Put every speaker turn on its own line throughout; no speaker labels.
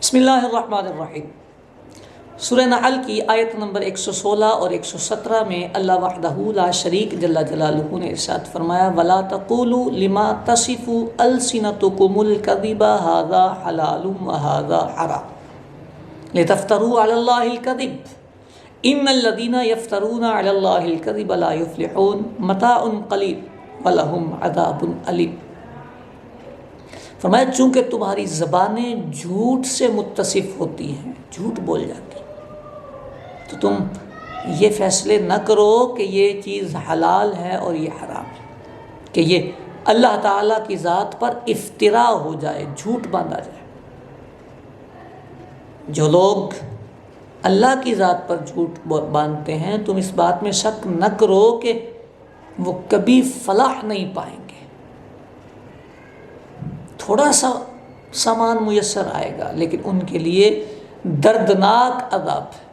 بسم اللہ الرحمن الرحیم۔ سورہ نحل کی آیت نمبر 116 اور 117 میں اللہ وحدہ لا شریک جل جلالہ نے ارشاد فرمایا وَلَا تَقُولُوا لِمَا تَصِفُ أَلْسِنَتُكُمُ الْكَذِبَ هَذَا حَلَالٌ وَهَذَا حَرَامٌ لِتَفْتَرُوا عَلَى اللَّهِ الْكَذِبَ إِنَّ الَّذِينَ يَفْتَرُونَ عَلَى اللَّهِ الْكَذِبَ لَا يُفْلِحُونَ مَتَاعٌ قَلِيلٌ وَلَهُمْ عَذَابٌ أَلِيمٌ۔ فرمایا چونکہ تمہاری زبانیں جھوٹ سے متصف ہوتی ہیں، جھوٹ بول جاتی ہیں، تو تم یہ فیصلے نہ کرو کہ یہ چیز حلال ہے اور یہ حرام ہے، کہ یہ اللہ تعالیٰ کی ذات پر افتراء ہو جائے، جھوٹ باندھا جائے۔ جو لوگ اللہ کی ذات پر جھوٹ باندھتے ہیں تم اس بات میں شک نہ کرو کہ وہ کبھی فلاح نہیں پائیں گے، تھوڑا سا سامان میسر آئے گا لیکن ان کے لیے دردناک عذاب ہے۔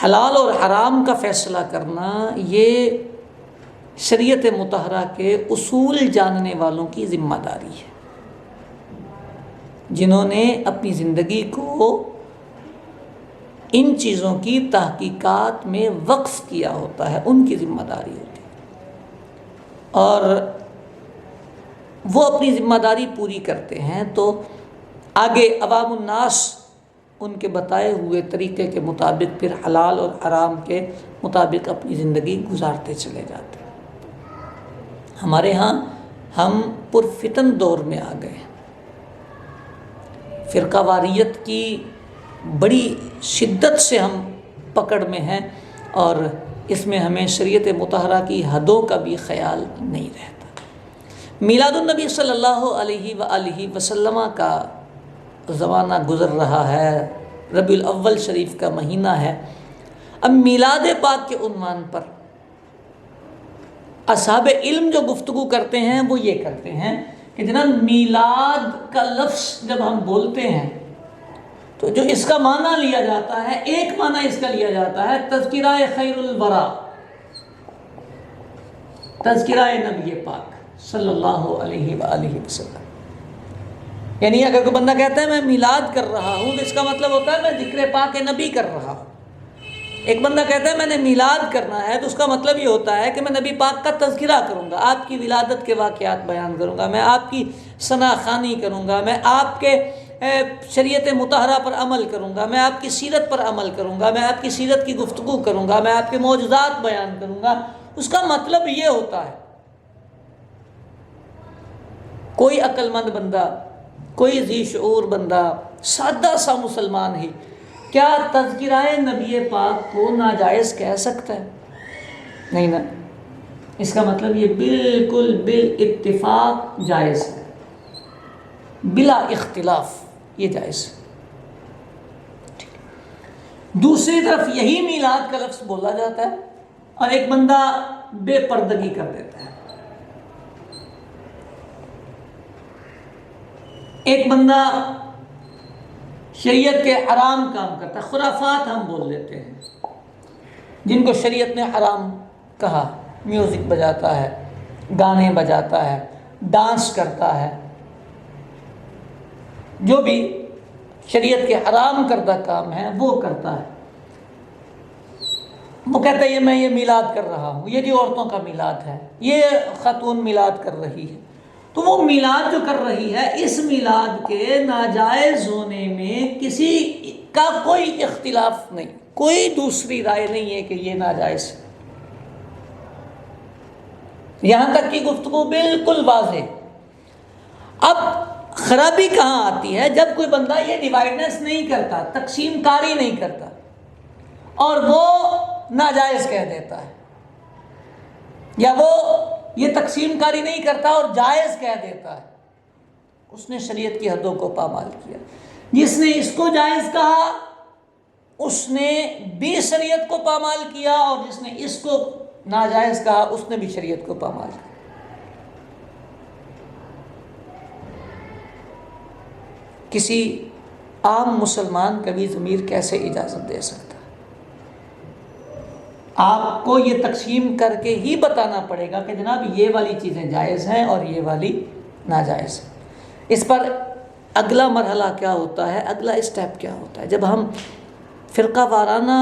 حلال اور حرام کا فیصلہ کرنا یہ شریعت مطہرہ کے اصول جاننے والوں کی ذمہ داری ہے، جنہوں نے اپنی زندگی کو ان چیزوں کی تحقیقات میں وقف کیا ہوتا ہے، ان کی ذمہ داری ہوتی ہے، اور وہ اپنی ذمہ داری پوری کرتے ہیں تو آگے عوام الناس ان کے بتائے ہوئے طریقے کے مطابق پھر حلال اور حرام کے مطابق اپنی زندگی گزارتے چلے جاتے ہیں۔ ہمارے ہاں ہم پرفتن دور میں آ گئے، فرقہ واریت کی بڑی شدت سے ہم پکڑ میں ہیں اور اس میں ہمیں شریعت مطہرہ کی حدوں کا بھی خیال نہیں رہتا۔ میلاد النبی صلی اللہ علیہ وآلہ وسلم کا زمانہ گزر رہا ہے، ربیع الاول شریف کا مہینہ ہے۔ اب میلاد پاک کے عنوان پر اصحاب علم جو گفتگو کرتے ہیں وہ یہ کرتے ہیں کہ جناب میلاد کا لفظ جب ہم بولتے ہیں تو جو اس کا معنی لیا جاتا ہے، ایک معنی اس کا لیا جاتا ہے تذکرہ خیر الورا، تذکرہ نبی پاک صلی اللہ علیہ وآلہ وسلم۔ یعنی اگر کوئی بندہ کہتا ہے میں میلاد کر رہا ہوں تو اس کا مطلب ہوتا ہے میں ذکر پاک نبی کر رہا ہوں۔ ایک بندہ کہتا ہے میں نے میلاد کرنا ہے تو اس کا مطلب یہ ہوتا ہے کہ میں نبی پاک کا تذکرہ کروں گا، آپ کی ولادت کے واقعات بیان کروں گا، میں آپ کی ثنا خوانی کروں گا، میں آپ کے شریعت مطہرہ پر عمل کروں گا، میں آپ کی سیرت پر عمل کروں گا، میں آپ کی سیرت کی گفتگو کروں گا، میں آپ کے معجزات بیان کروں گا۔ اس کا مطلب یہ ہوتا ہے۔ کوئی عقل مند بندہ، کوئی ذی شعور بندہ، سادہ سا مسلمان ہی کیا تذکرہ نبی پاک کو ناجائز کہہ سکتا ہے؟ نہیں نا، اس کا مطلب یہ بالکل بالاتفاق جائز ہے، بلا اختلاف یہ جائز ہے۔ دوسری طرف یہی میلاد کا لفظ بولا جاتا ہے اور ایک بندہ بے پردگی کر دیتا ہے، ایک بندہ شریعت کے حرام کام کرتا ہے، خرافات ہم بول دیتے ہیں جن کو شریعت نے حرام کہا، میوزک بجاتا ہے، گانے بجاتا ہے، ڈانس کرتا ہے، جو بھی شریعت کے حرام کردہ کام ہے وہ کرتا ہے۔ وہ کہتا ہے میں یہ میلاد کر رہا ہوں، یہ جو عورتوں کا میلاد ہے، یہ خاتون میلاد کر رہی ہے، تو وہ میلاد جو کر رہی ہے اس میلاد کے ناجائز ہونے میں کسی کا کوئی اختلاف نہیں، کوئی دوسری رائے نہیں ہے کہ یہ ناجائز ہے، یہاں تک کی گفتگو بالکل واضح۔ اب خرابی کہاں آتی ہے؟ جب کوئی بندہ یہ ڈیوائڈنس نہیں کرتا، تقسیم کاری نہیں کرتا اور وہ ناجائز کہہ دیتا ہے، یا وہ یہ تقسیم کاری نہیں کرتا اور جائز کہہ دیتا ہے، اس نے شریعت کی حدوں کو پامال کیا۔ جس نے اس کو جائز کہا اس نے بھی شریعت کو پامال کیا، اور جس نے اس کو ناجائز کہا اس نے بھی شریعت کو پامال کیا۔ کسی عام مسلمان کا بھی ضمیر کیسے اجازت دے سکتا؟ آپ کو یہ تقسیم کر کے ہی بتانا پڑے گا کہ جناب یہ والی چیزیں جائز ہیں اور یہ والی ناجائز ہیں۔ اس پر اگلا مرحلہ کیا ہوتا ہے، اگلا اسٹیپ کیا ہوتا ہے؟ جب ہم فرقہ وارانہ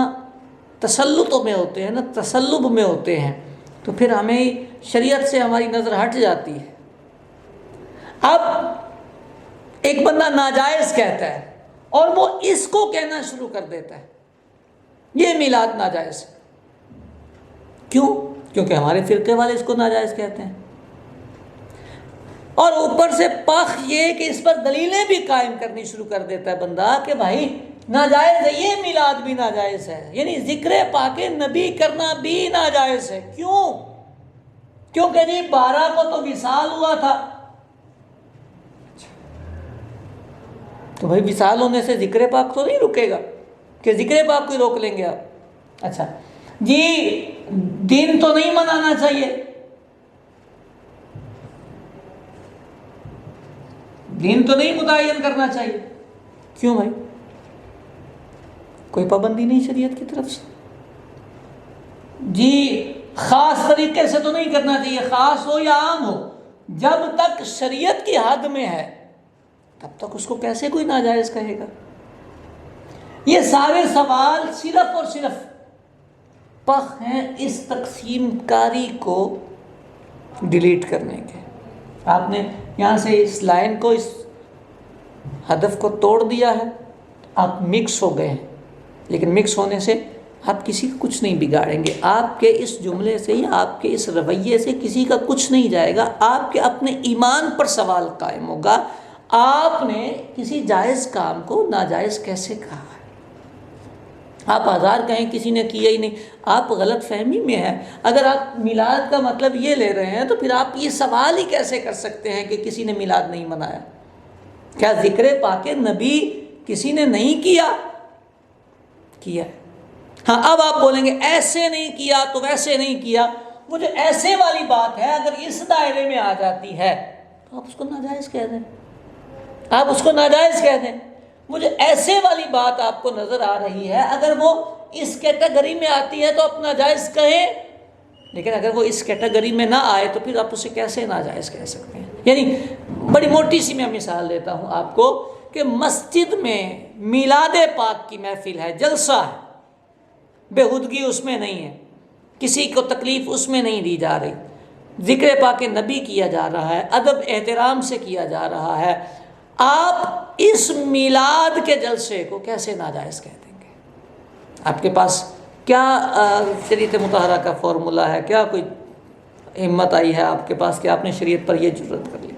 تسلط میں ہوتے ہیں نا، تسلب میں ہوتے ہیں، تو پھر ہمیں شریعت سے ہماری نظر ہٹ جاتی ہے۔ اب ایک بندہ ناجائز کہتا ہے اور وہ اس کو کہنا شروع کر دیتا ہے یہ میلاد ناجائز ہے۔ کیوں؟ کیونکہ ہمارے فرقے والے اس کو ناجائز کہتے ہیں، اور اوپر سے پخ یہ کہ اس پر دلیلیں بھی قائم کرنی شروع کر دیتا ہے بندہ کہ بھائی ناجائز ہے، یہ میلاد بھی ناجائز ہے، یعنی ذکر پاک نبی کرنا بھی ناجائز ہے۔ کیوں؟ کیونکہ جی 12 کو تو وصال ہوا تھا، تو بھائی وصال ہونے سے ذکر پاک تو نہیں رکے گا کہ ذکر پاک کو ہی روک لیں گے آپ؟ اچھا جی دن تو نہیں منانا چاہیے، دین تو نہیں متعین کرنا چاہیے، کیوں بھائی؟ کوئی پابندی نہیں شریعت کی طرف سے۔ جی خاص طریقے سے تو نہیں کرنا چاہیے، خاص ہو یا عام ہو، جب تک شریعت کی حد میں ہے تب تک اس کو کیسے کوئی ناجائز کہے گا؟ یہ سارے سوال صرف اور صرف پخ ہیں اس تقسیم کاری کو ڈیلیٹ کرنے کے۔ آپ نے یہاں سے اس لائن کو، اس ہدف کو توڑ دیا ہے، آپ مکس ہو گئے ہیں، لیکن مکس ہونے سے آپ کسی کا کچھ نہیں بگاڑیں گے، آپ کے اس جملے سے یا آپ کے اس رویے سے کسی کا کچھ نہیں جائے گا، آپ کے اپنے ایمان پر سوال قائم ہوگا۔ آپ نے کسی جائز کام کو ناجائز کیسے کہا ہے؟ آپ ہزار کہیں کسی نے کیا ہی نہیں، آپ غلط فہمی میں ہیں۔ اگر آپ میلاد کا مطلب یہ لے رہے ہیں تو پھر آپ یہ سوال ہی کیسے کر سکتے ہیں کہ کسی نے میلاد نہیں منایا؟ کیا ذکر پاک نبی کسی نے نہیں کیا؟ کیا ہے۔ ہاں اب آپ بولیں گے ایسے نہیں کیا تو ویسے نہیں کیا، وہ جو ایسے والی بات ہے اگر اس دائرے میں آ جاتی ہے تو آپ اس کو ناجائز کہہ دیں، آپ اس کو ناجائز کہہ دیں۔ مجھے ایسے والی بات آپ کو نظر آ رہی ہے، اگر وہ اس کیٹیگری میں آتی ہے تو آپ ناجائز کہیں، لیکن اگر وہ اس کیٹیگری میں نہ آئے تو پھر آپ اسے کیسے ناجائز کہہ سکتے ہیں؟ یعنی بڑی موٹی سی میں مثال دیتا ہوں آپ کو کہ مسجد میں میلاد پاک کی محفل ہے، جلسہ ہے، بےہودگی اس میں نہیں ہے، کسی کو تکلیف اس میں نہیں دی جا رہی، ذکر پاک نبی کیا جا رہا ہے، ادب احترام سے کیا جا رہا ہے، آپ اس میلاد کے جلسے کو کیسے ناجائز کہہ دیں گے؟ آپ کے پاس کیا شریعت مطہرہ کا فارمولہ ہے؟ کیا کوئی ہمت آئی ہے آپ کے پاس کہ آپ نے شریعت پر یہ جرأت کر لی؟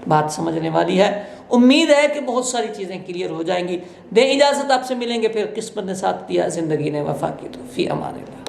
بات سمجھنے والی ہے۔ امید ہے کہ بہت ساری چیزیں کلیئر ہو جائیں گی۔ دیں اجازت، آپ سے ملیں گے پھر قسمت نے ساتھ دیا، زندگی نے وفا کی تو فی امان اللہ۔